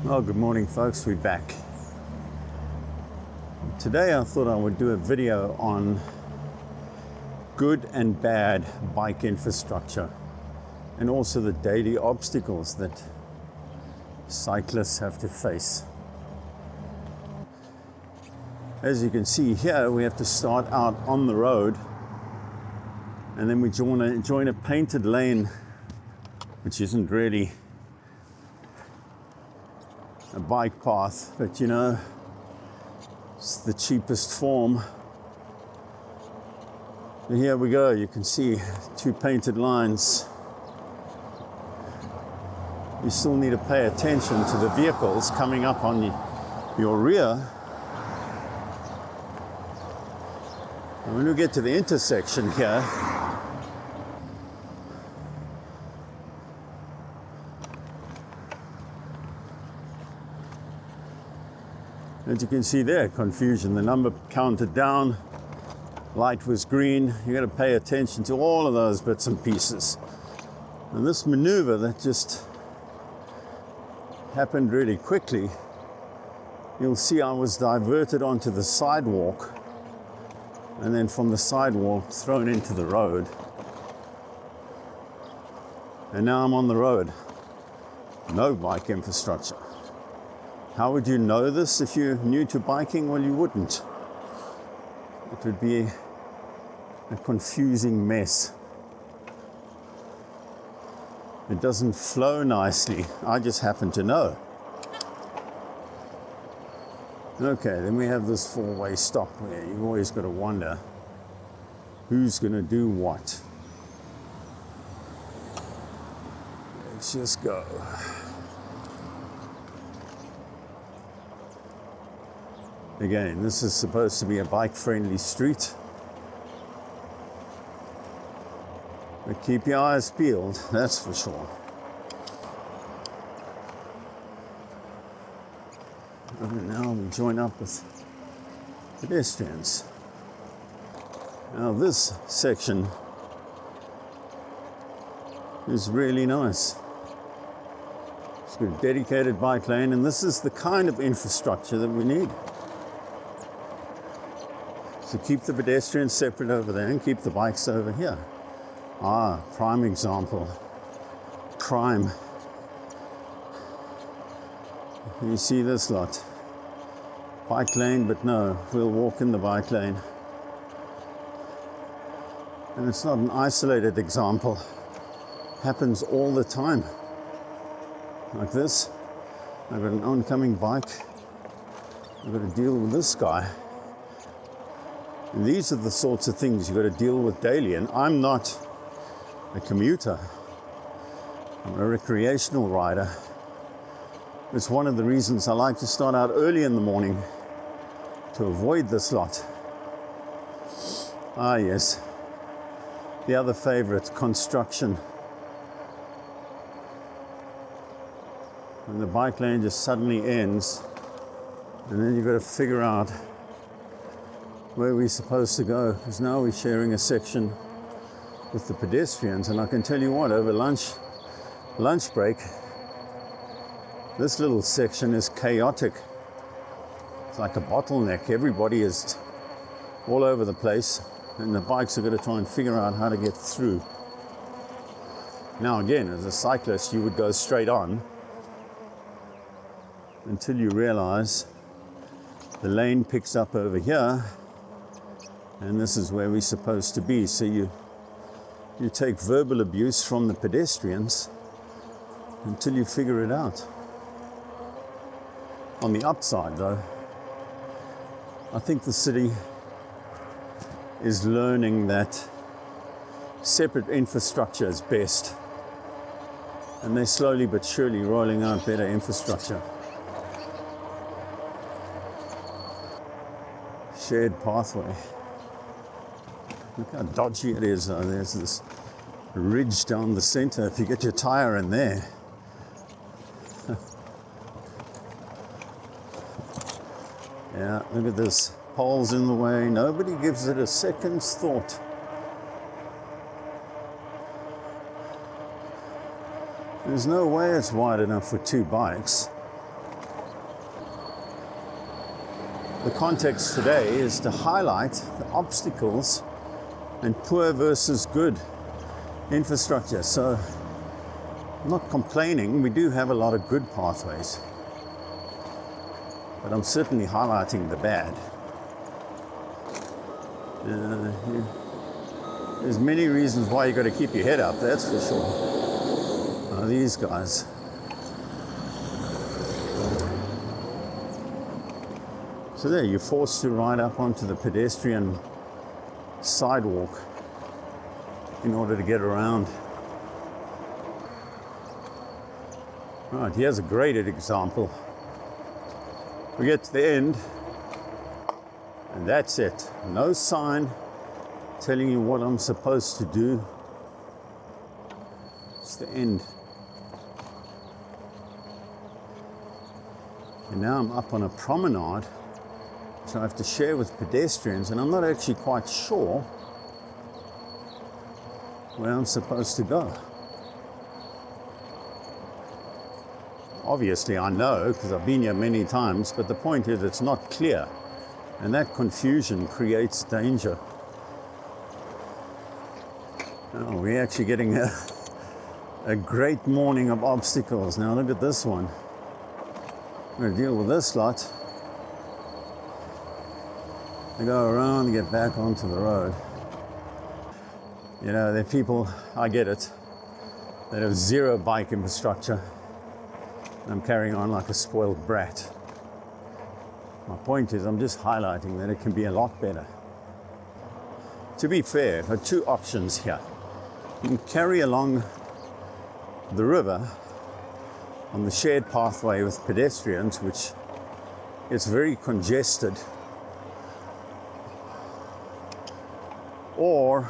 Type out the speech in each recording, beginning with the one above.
Oh, good morning, folks. We're back. Today I thought I would do a video on good and bad bike infrastructure and also the daily obstacles that cyclists have to face. As you can see here, we have to start out on the road and then we join a painted lane, which isn't really a bike path, but you know, it's the cheapest form. And here we go, you can see two painted lines. You still need to pay attention to the vehicles coming up on your rear. And when we get to the intersection here, as you can see there, confusion. The number counted down, light was green. You got to pay attention to all of those bits and pieces. And this maneuver that just happened really quickly, you'll see I was diverted onto the sidewalk and then from the sidewalk thrown into the road. And now I'm on the road. No bike infrastructure. How would you know this if you're new to biking? Well, you wouldn't. It would be a confusing mess. It doesn't flow nicely. I just happen to know. Okay, then we have this four-way stop where you've always got to wonder who's going to do what. Let's just go. Again, this is supposed to be a bike-friendly street. But keep your eyes peeled, that's for sure. And now we join up with pedestrians. Now this section is really nice. It's got a dedicated bike lane, and this is the kind of infrastructure that we need. So keep the pedestrians separate over there and keep the bikes over here. Prime example. Prime. You see this lot. Bike lane, but no, we'll walk in the bike lane. And it's not an isolated example. Happens all the time. Like this. I've got an oncoming bike. I've got to deal with this guy. And these are the sorts of things you've got to deal with daily. And I'm not a commuter. I'm a recreational rider. It's one of the reasons I like to start out early in the morning to avoid this lot. Yes. The other favorite, construction. When the bike lane just suddenly ends, and then you've got to figure out where we're supposed to go, because now we're sharing a section with the pedestrians. And I can tell you what, over lunch break, this little section is chaotic. It's like a bottleneck. Everybody is all over the place, and the bikes are going to try and figure out how to get through. Now again, as a cyclist, you would go straight on until you realize the lane picks up over here, and this is where we're supposed to be. So you take verbal abuse from the pedestrians until you figure it out. On the upside, though, I think the city is learning that separate infrastructure is best. And they're slowly but surely rolling out better infrastructure. Shared pathway. Look how dodgy it is. There's this ridge down the center. If you get your tire in there. Yeah, look at this. Poles in the way. Nobody gives it a second's thought. There's no way it's wide enough for two bikes. the context today is to highlight the obstacles and poor versus good infrastructure. So I'm not complaining, we do have a lot of good pathways, but I'm certainly highlighting the bad. There's many reasons why you got to keep your head up, that's for sure. These guys. So there, you're forced to ride up onto the pedestrian sidewalk in order to get around. Right, here's a graded example. We get to the end, and that's it. No sign telling you what I'm supposed to do. It's the end. And now I'm up on a promenade, which I have to share with pedestrians, and I'm not actually quite sure where I'm supposed to go. Obviously I know, because I've been here many times, but the point is it's not clear, and that confusion creates danger. Oh, we're actually getting a great morning of obstacles. Now look at this one. I'm going to deal with this lot. I go around and get back onto the road. You know, there are people, I get it, that have zero bike infrastructure. I'm carrying on like a spoiled brat. My point is, I'm just highlighting that it can be a lot better. To be fair, there are two options here. You can carry along the river on the shared pathway with pedestrians, which is very congested, or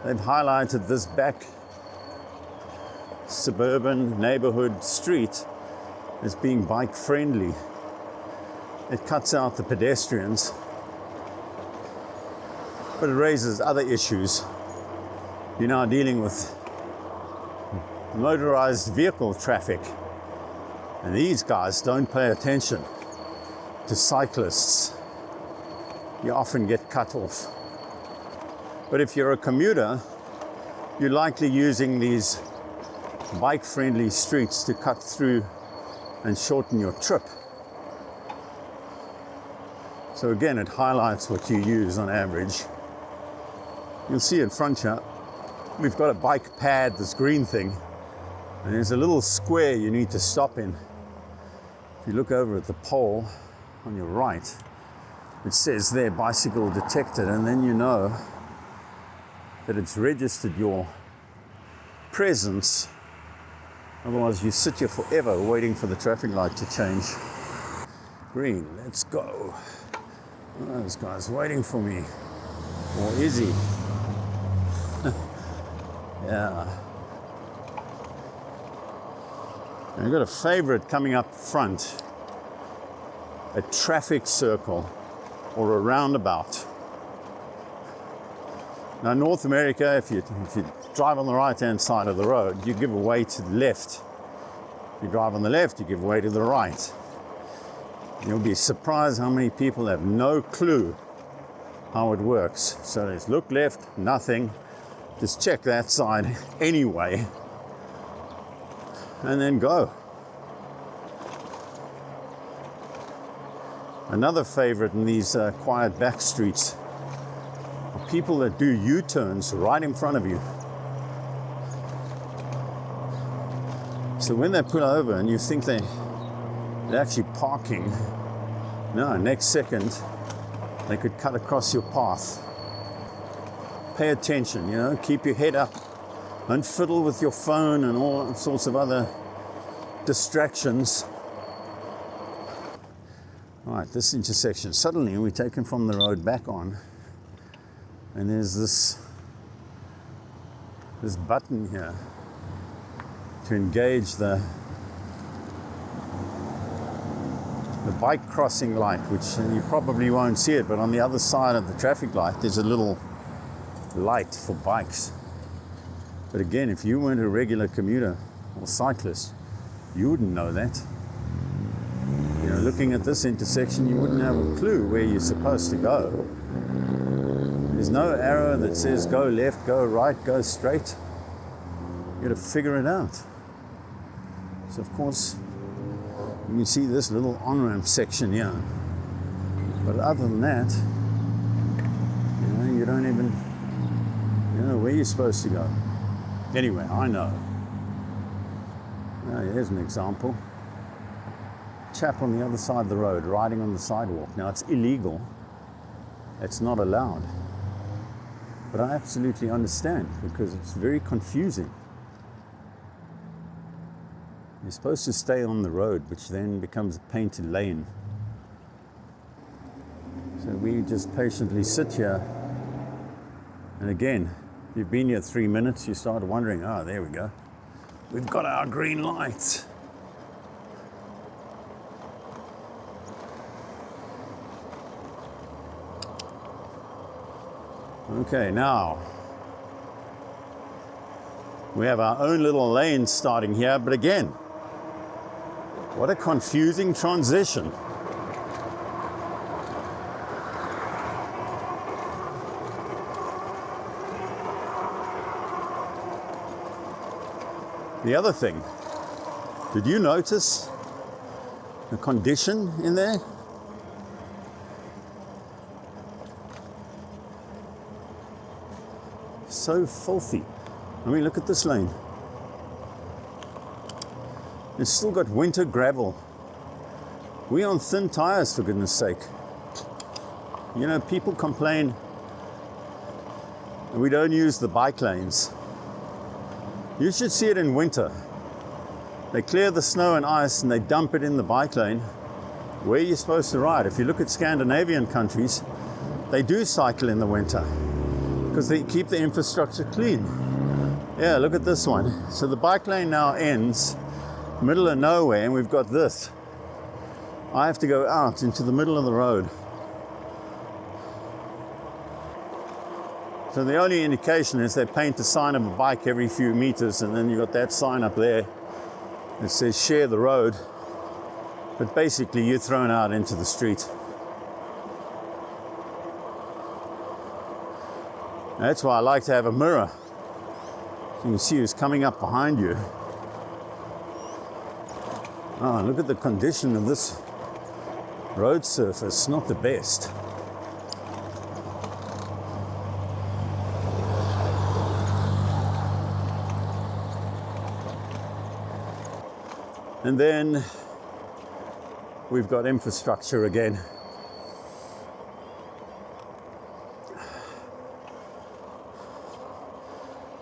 they've highlighted this back suburban neighborhood street as being bike friendly. It cuts out the pedestrians, but it raises other issues. You're now dealing with motorized vehicle traffic, and these guys don't pay attention to cyclists. You often get cut off. But if you're a commuter, you're likely using these bike-friendly streets to cut through and shorten your trip. So again, it highlights what you use on average. You'll see in front here, we've got a bike pad, this green thing, and there's a little square you need to stop in. If you look over at the pole on your right, it says there, bicycle detected, and then you know that it's registered your presence. Otherwise, you sit here forever waiting for the traffic light to change. Green, let's go. Oh, this guy's waiting for me. Or is he? Yeah. And I've got a favorite coming up front. A traffic circle or a roundabout. Now, in North America, if you drive on the right-hand side of the road, you give way to the left. If you drive on the left, you give way to the right. You'll be surprised how many people have no clue how it works. So there's look left, nothing. Just check that side anyway, and then go. Another favorite in these quiet back streets are people that do U-turns right in front of you. So when they pull over and you think they're actually parking, no, next second they could cut across your path. Pay attention, you know, keep your head up. Don't fiddle with your phone and all sorts of other distractions. All right, this intersection, suddenly we're taken from the road back on, and there's this button here to engage the bike crossing light, which you probably won't see it, but on the other side of the traffic light there's a little light for bikes. But again, if you weren't a regular commuter or cyclist, you wouldn't know that. You know, looking at this intersection, you wouldn't have a clue where you're supposed to go. There's no arrow that says go left, go right, go straight. You got to figure it out. So of course, you can see this little on-ramp section here. But other than that, you know, you don't even know where you're supposed to go. Anyway, I know. Here's an example. Chap on the other side of the road riding on the sidewalk. Now it's illegal. It's not allowed. But I absolutely understand because it's very confusing. You're supposed to stay on the road, which then becomes a painted lane. So we just patiently sit here. And again, if you've been here 3 minutes, you start wondering, oh, there we go. We've got our green lights. Okay, now we have our own little lane starting here, but again, what a confusing transition. The other thing, did you notice the condition in there? So filthy. I mean, look at this lane. It's still got winter gravel. We're on thin tires, for goodness sake. You know, people complain we don't use the bike lanes. You should see it in winter. They clear the snow and ice and they dump it in the bike lane where you're supposed to ride. If you look at Scandinavian countries, they do cycle in the winter because they keep the infrastructure clean. Yeah, look at this one. So the bike lane now ends middle of nowhere and we've got this. I have to go out into the middle of the road. So the only indication is they paint a sign of a bike every few meters and then you've got that sign up there that says share the road. But basically you're thrown out into the street. That's why I like to have a mirror. So you can see who's coming up behind you. Oh, look at the condition of this road surface, not the best. And then we've got infrastructure again.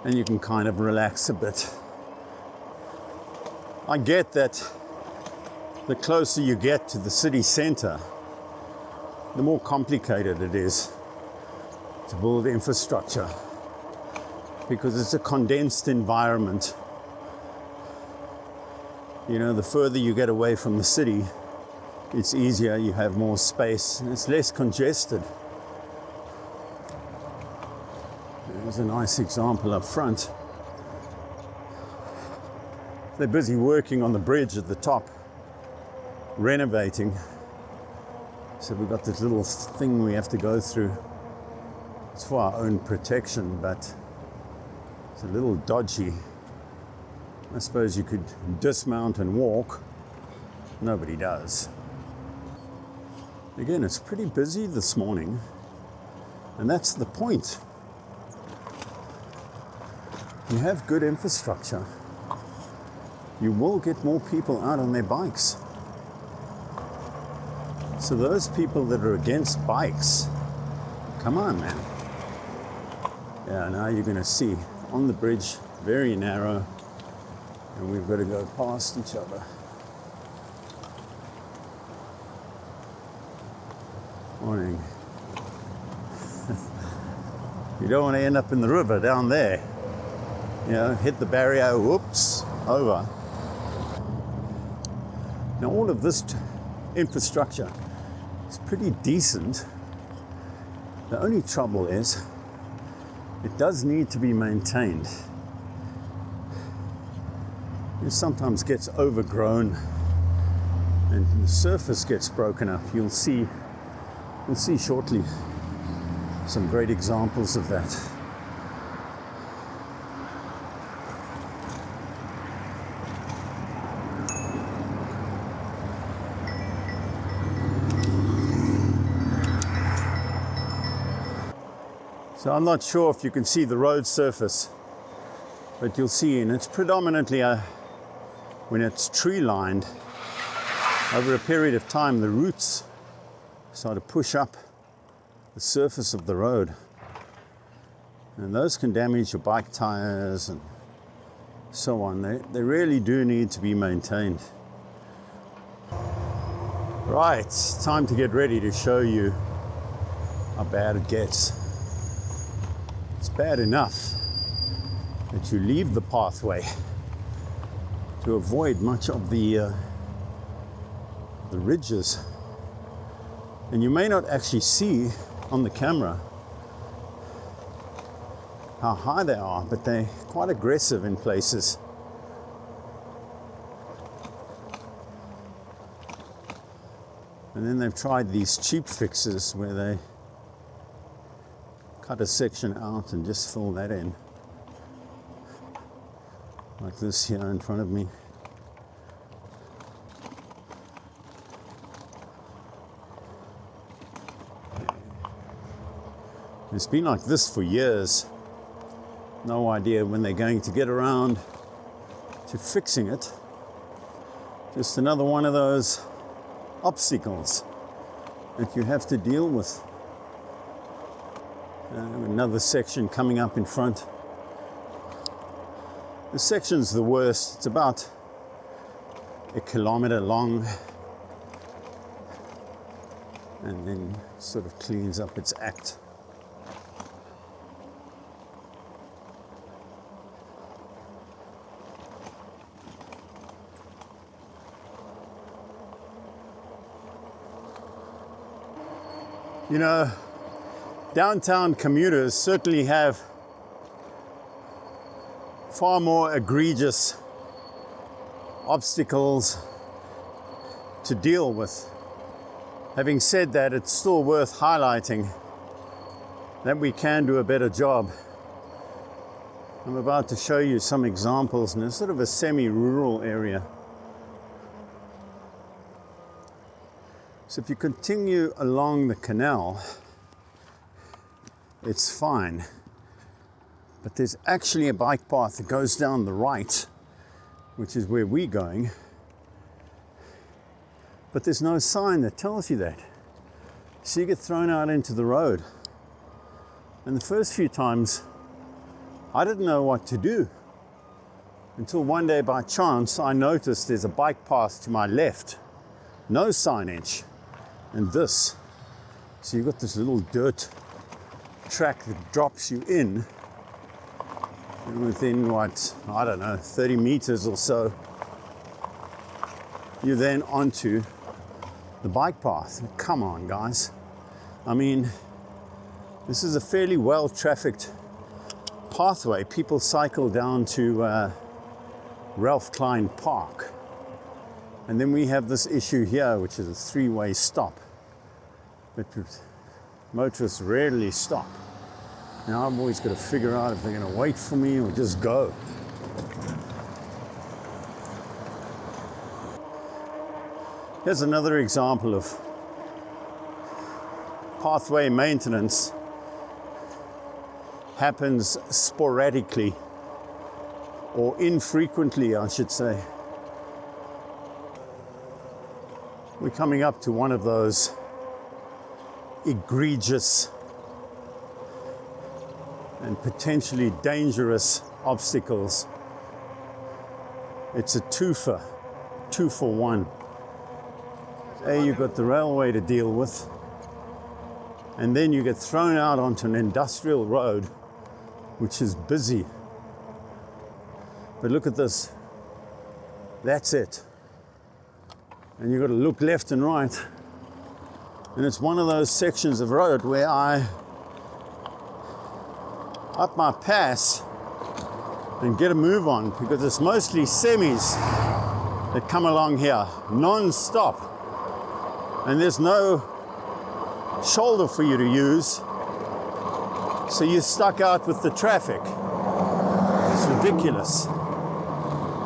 And you can kind of relax a bit. I get that the closer you get to the city center, the more complicated it is to build infrastructure because it's a condensed environment. You know, the further you get away from the city, it's easier, you have more space, and it's less congested. There's a nice example up front. They're busy working on the bridge at the top, renovating. So we've got this little thing we have to go through. It's for our own protection, but it's a little dodgy. I suppose you could dismount and walk. Nobody does. Again, it's pretty busy this morning, and that's the point. You have good infrastructure, you will get more people out on their bikes. So those people that are against bikes, come on, man. Yeah, now you're going to see on the bridge, very narrow, and we've got to go past each other. Morning. You don't want to end up in the river down there. You know, hit the barrier, whoops, over. Now all of this infrastructure is pretty decent. The only trouble is it does need to be maintained. It sometimes gets overgrown and the surface gets broken up. We'll see shortly some great examples of that. So I'm not sure if you can see the road surface, but you'll see, and it's predominantly when it's tree lined, over a period of time the roots start to push up the surface of the road, and those can damage your bike tires and so on. They really do need to be maintained. Right, it's time to get ready to show you how bad it gets. It's bad enough that you leave the pathway to avoid much of the ridges, and you may not actually see on the camera how high they are, but they're quite aggressive in places. And then they've tried these cheap fixes where they cut a section out and just fill that in, like this here in front of me. It's been like this for years. No idea when they're going to get around to fixing it. Just another one of those obstacles that you have to deal with. Another section coming up in front. This section's the worst. It's about 1 kilometer long, and then sort of cleans up its act. You know, downtown commuters certainly have far more egregious obstacles to deal with. Having said that, it's still worth highlighting that we can do a better job. I'm about to show you some examples in a sort of a semi-rural area. So if you continue along the canal, it's fine. But there's actually a bike path that goes down the right, which is where we're going. But there's no sign that tells you that. So you get thrown out into the road. And the first few times, I didn't know what to do. Until one day by chance, I noticed there's a bike path to my left. No signage. And this. So you've got this little dirt track that drops you in. And within what, I don't know, 30 meters or so, you're then onto the bike path. Come on, guys. I mean, this is a fairly well-trafficked pathway. People cycle down to Ralph Klein Park. And then we have this issue here, which is a three-way stop. But motorists rarely stop. Now I've always got to figure out if they're going to wait for me or just go. Here's another example of pathway maintenance happens sporadically, or infrequently, I should say. We're coming up to one of those egregious and potentially dangerous obstacles. It's a twofer, 2 for 1. You've got the railway to deal with, and then you get thrown out onto an industrial road, which is busy. But look at this. That's it. And you've got to look left and right. And it's one of those sections of road where I up my pass and get a move on, because it's mostly semis that come along here non-stop, and there's no shoulder for you to use, so you're stuck out with the traffic. It's ridiculous.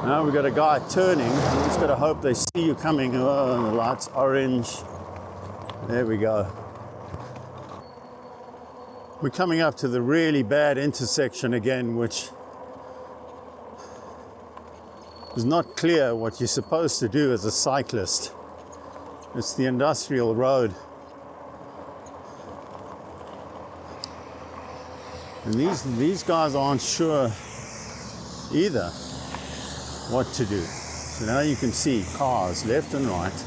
Now we've got a guy turning. You just got to hope they see you coming. Oh, the light's orange. There we go. We're coming up to the really bad intersection again, which is not clear what you're supposed to do as a cyclist. It's the industrial road. And these guys aren't sure either what to do. So now you can see cars left and right,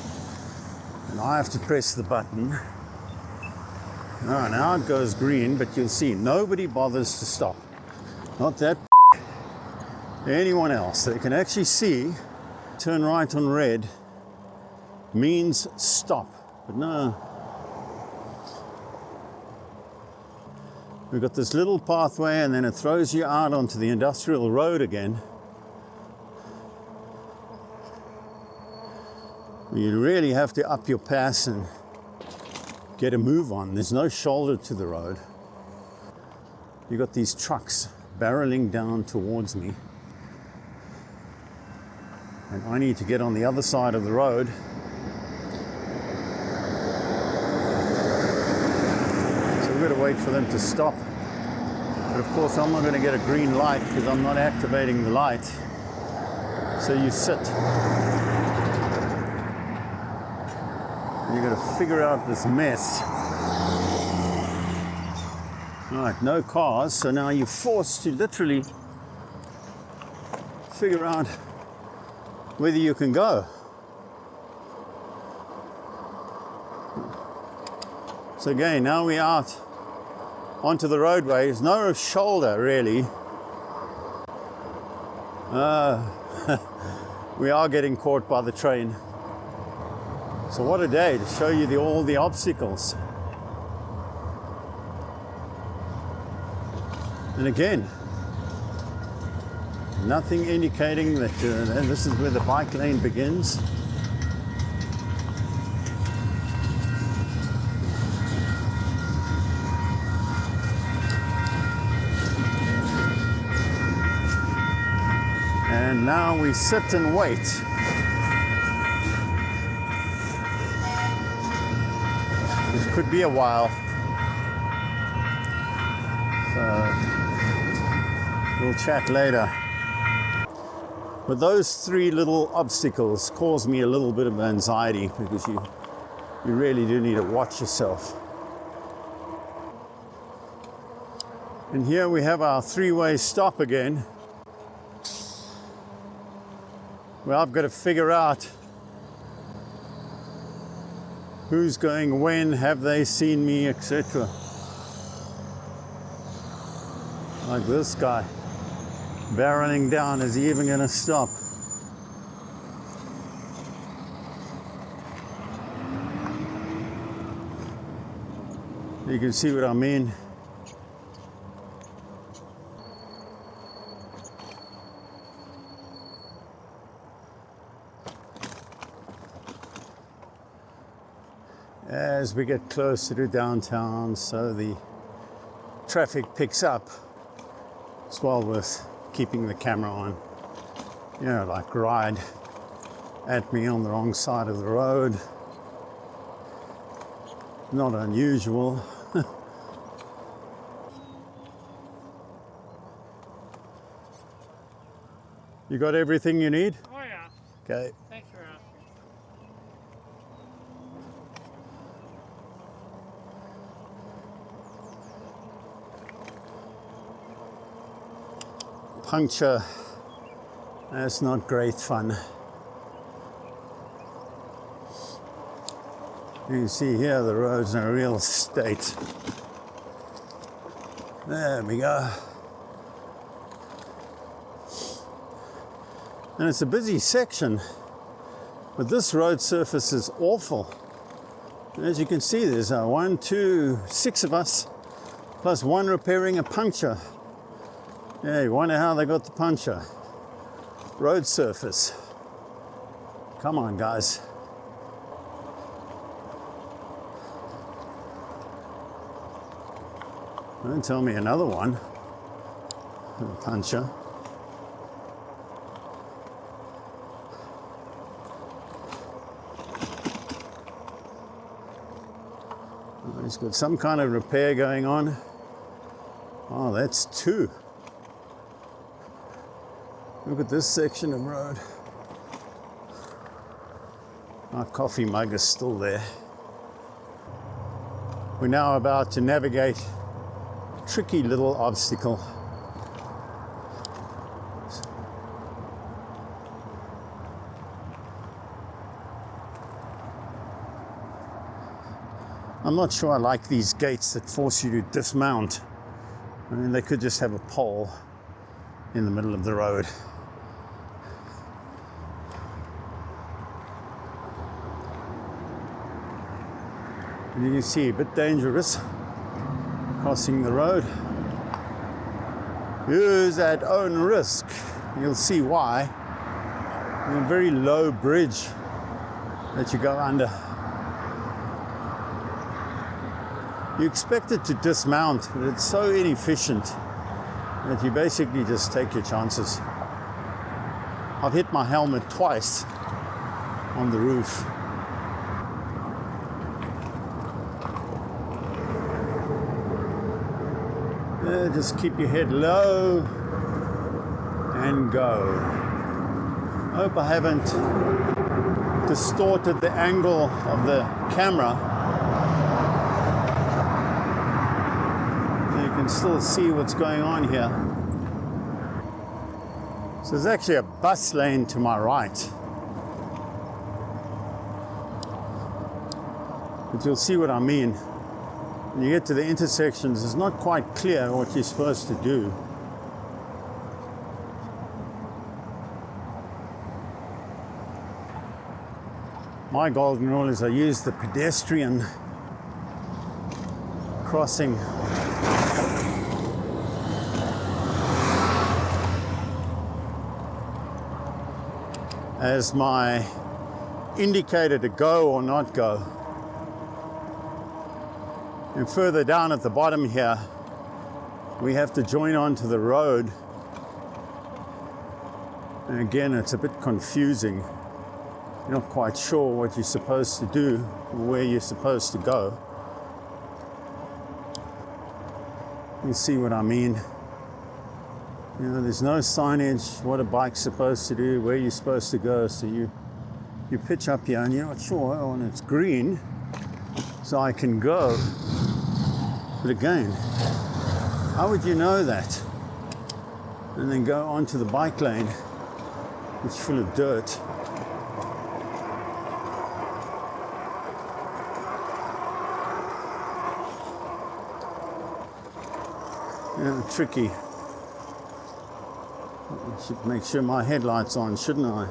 and I have to press the button. Oh, now it goes green, but you'll see nobody bothers to stop. Not that anyone else. They can actually see turn right on red means stop, but no. We've got this little pathway, and then it throws you out onto the industrial road again. You really have to up your pass and get a move on. There's no shoulder to the road. You've got these trucks barreling down towards me, and I need to get on the other side of the road. So we've got to wait for them to stop. But of course I'm not going to get a green light because I'm not activating the light. So you sit. You've got to figure out this mess. All right, no cars, so now you're forced to literally figure out whether you can go. So again, now we're out onto the roadway. There's no shoulder really. We are getting caught by the train. So what a day to show you all the obstacles. And again, nothing indicating that this is where the bike lane begins. And now we sit and wait. This could be a while. So we'll chat later. But those three little obstacles cause me a little bit of anxiety because you really do need to watch yourself. And here we have our three-way stop again. Well, I've got to figure out who's going when, have they seen me, etc. Like this guy, barreling down, is he even going to stop? You can see what I mean. As we get closer to downtown, so the traffic picks up, it's well worth keeping the camera on. You know, like ride at me on the wrong side of the road. Not unusual. You got everything you need? Oh yeah. Okay. Thanks for asking. Puncture. That's not great fun. You can see here the road's in a real state. There we go. And it's a busy section, but this road surface is awful. As you can see, there's 1, 2, 6 of us, plus one repairing a puncture. Yeah, you wonder how they got the puncture. Road surface. Come on, guys. Don't tell me another one. A puncher. Oh, he's got some kind of repair going on. Oh, that's two. Look at this section of road. My coffee mug is still there. We're now about to navigate a tricky little obstacle. I'm not sure I like these gates that force you to dismount. I mean, they could just have a pole in the middle of the road. And you can see a bit dangerous crossing the road. Use at own risk. You'll see why. A very low bridge that you go under. You expect it to dismount, but it's so inefficient that you basically just take your chances. I've hit my helmet twice on the roof. Just keep your head low and go. I hope I haven't distorted the angle of the camera. You can still see what's going on here. So there's actually a bus lane to my right. But you'll see what I mean. When you get to the intersections, it's not quite clear what you're supposed to do. My golden rule is I use the pedestrian crossing as my indicator to go or not go. And further down at the bottom here, we have to join onto the road. And again, it's a bit confusing. You're not quite sure what you're supposed to do or where you're supposed to go. You see what I mean? You know, there's no signage, what a bike's supposed to do, where you're supposed to go. So you pitch up here and you're not sure, oh, and it's green, so I can go. But again, how would you know that? And then go onto the bike lane, which is full of dirt. Yeah, tricky. I should make sure my headlight's on, shouldn't I?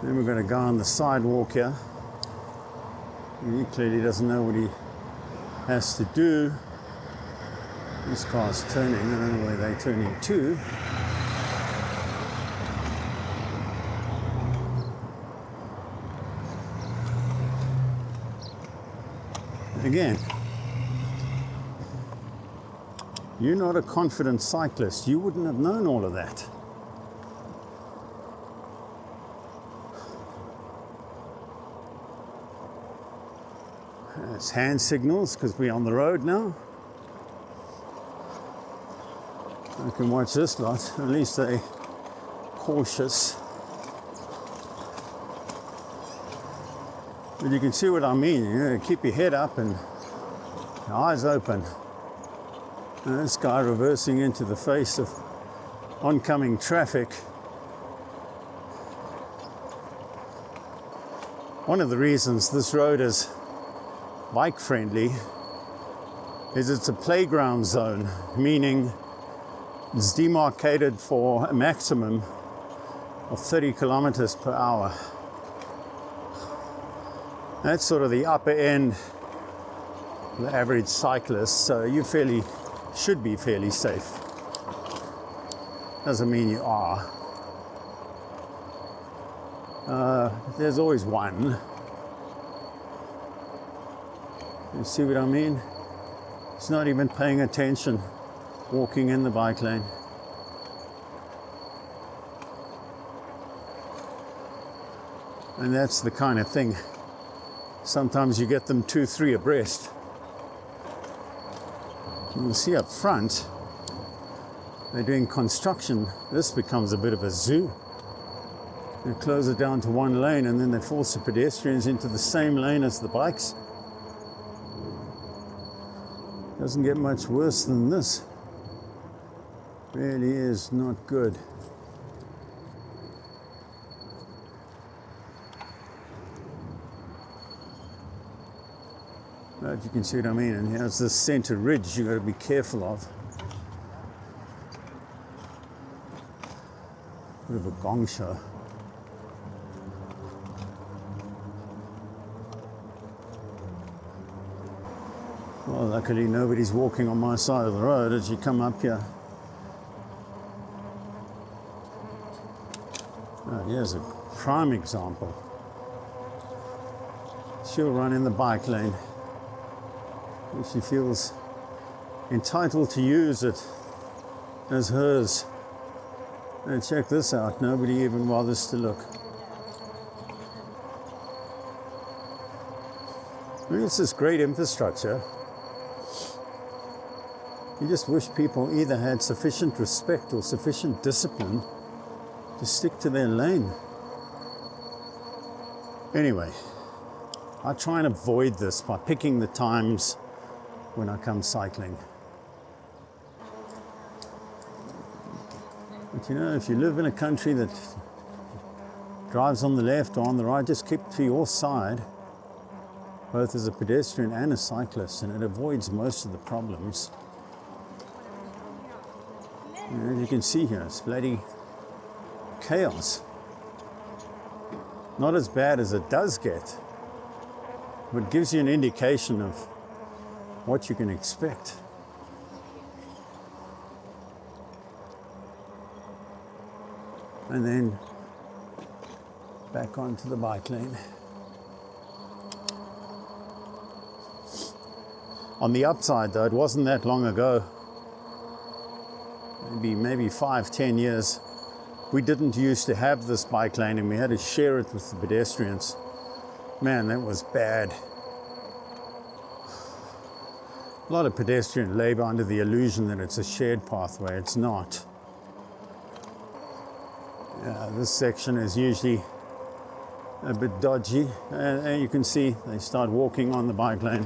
Then we're going to go on the sidewalk here. He clearly doesn't know what he has to do. This car's turning, I don't know where they're turning to. Again, you're not a confident cyclist. You wouldn't have known all of that. There's hand signals because we're on the road now. I can watch this lot. At least they're cautious. But you can see what I mean. You know, keep your head up and your eyes open. And this guy reversing into the face of oncoming traffic. One of the reasons this road is bike friendly is it's a playground zone, meaning it's demarcated for a maximum of 30 kilometers per hour. That's sort of the upper end of the average cyclist, so you should be fairly safe. Doesn't mean you are. There's always one. You see what I mean? It's not even paying attention, walking in the bike lane. And that's the kind of thing. Sometimes you get them 2, 3 abreast. You can see up front, they're doing construction. This becomes a bit of a zoo. They close it down to one lane and then they force the pedestrians into the same lane as the bikes. Doesn't get much worse than this. Really is not good. But you can see what I mean. And here's this center ridge you've got to be careful of. Bit of a gong show. Well, luckily nobody's walking on my side of the road as you come up here. Oh, here's a prime example. She'll run in the bike lane. She feels entitled to use it as hers. And check this out, nobody even bothers to look. I mean, it's this great infrastructure. You just wish people either had sufficient respect or sufficient discipline to stick to their lane. Anyway, I try and avoid this by picking the times when I come cycling. But you know, if you live in a country that drives on the left or on the right, just keep to your side, both as a pedestrian and a cyclist, and it avoids most of the problems. And as you can see here, it's bloody chaos. Not as bad as it does get, but gives you an indication of what you can expect. And then back onto the bike lane. On the upside though, it wasn't that long ago, maybe 5, 10 years, we didn't used to have this bike lane and we had to share it with the pedestrians. Man, that was bad. A lot of pedestrians labor under the illusion that it's a shared pathway. It's not. This section is usually a bit dodgy, and you can see they start walking on the bike lane.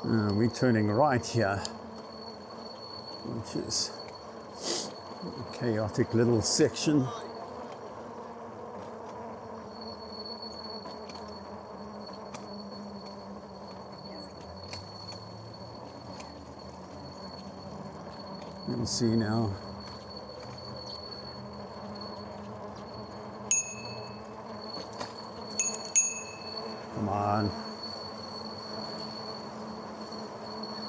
We're turning right here, which is a chaotic little section. You'll see now. Come on.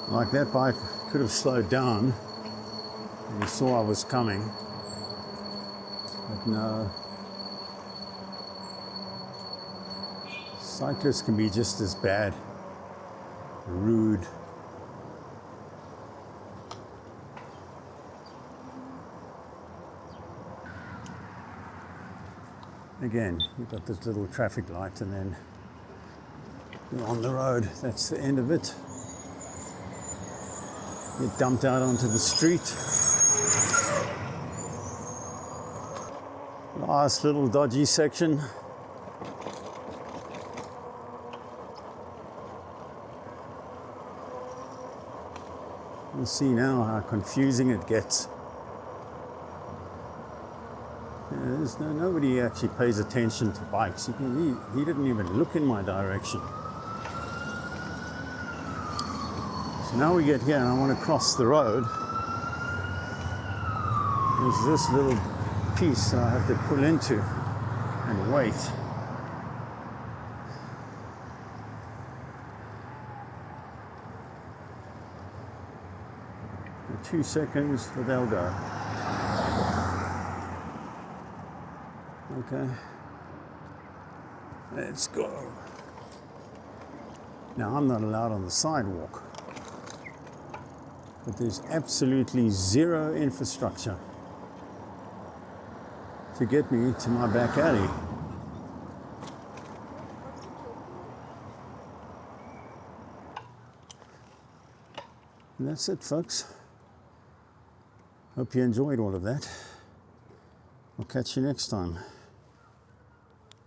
Like that bike could have slowed down and you saw I was coming, but no. Cyclists can be just as bad, rude. Again, you've got this little traffic light and then you're on the road. That's the end of it. Get dumped out onto the street. Last little dodgy section. You'll see now how confusing it gets. Nobody actually pays attention to bikes. He didn't even look in my direction. So now we get here and I want to cross the road. There's this little piece I have to pull into and wait. 2 seconds, but they'll go. Okay. Let's go. Now, I'm not allowed on the sidewalk, but there's absolutely zero infrastructure to get me to my back alley. And that's it, folks. Hope you enjoyed all of that. I'll catch you next time.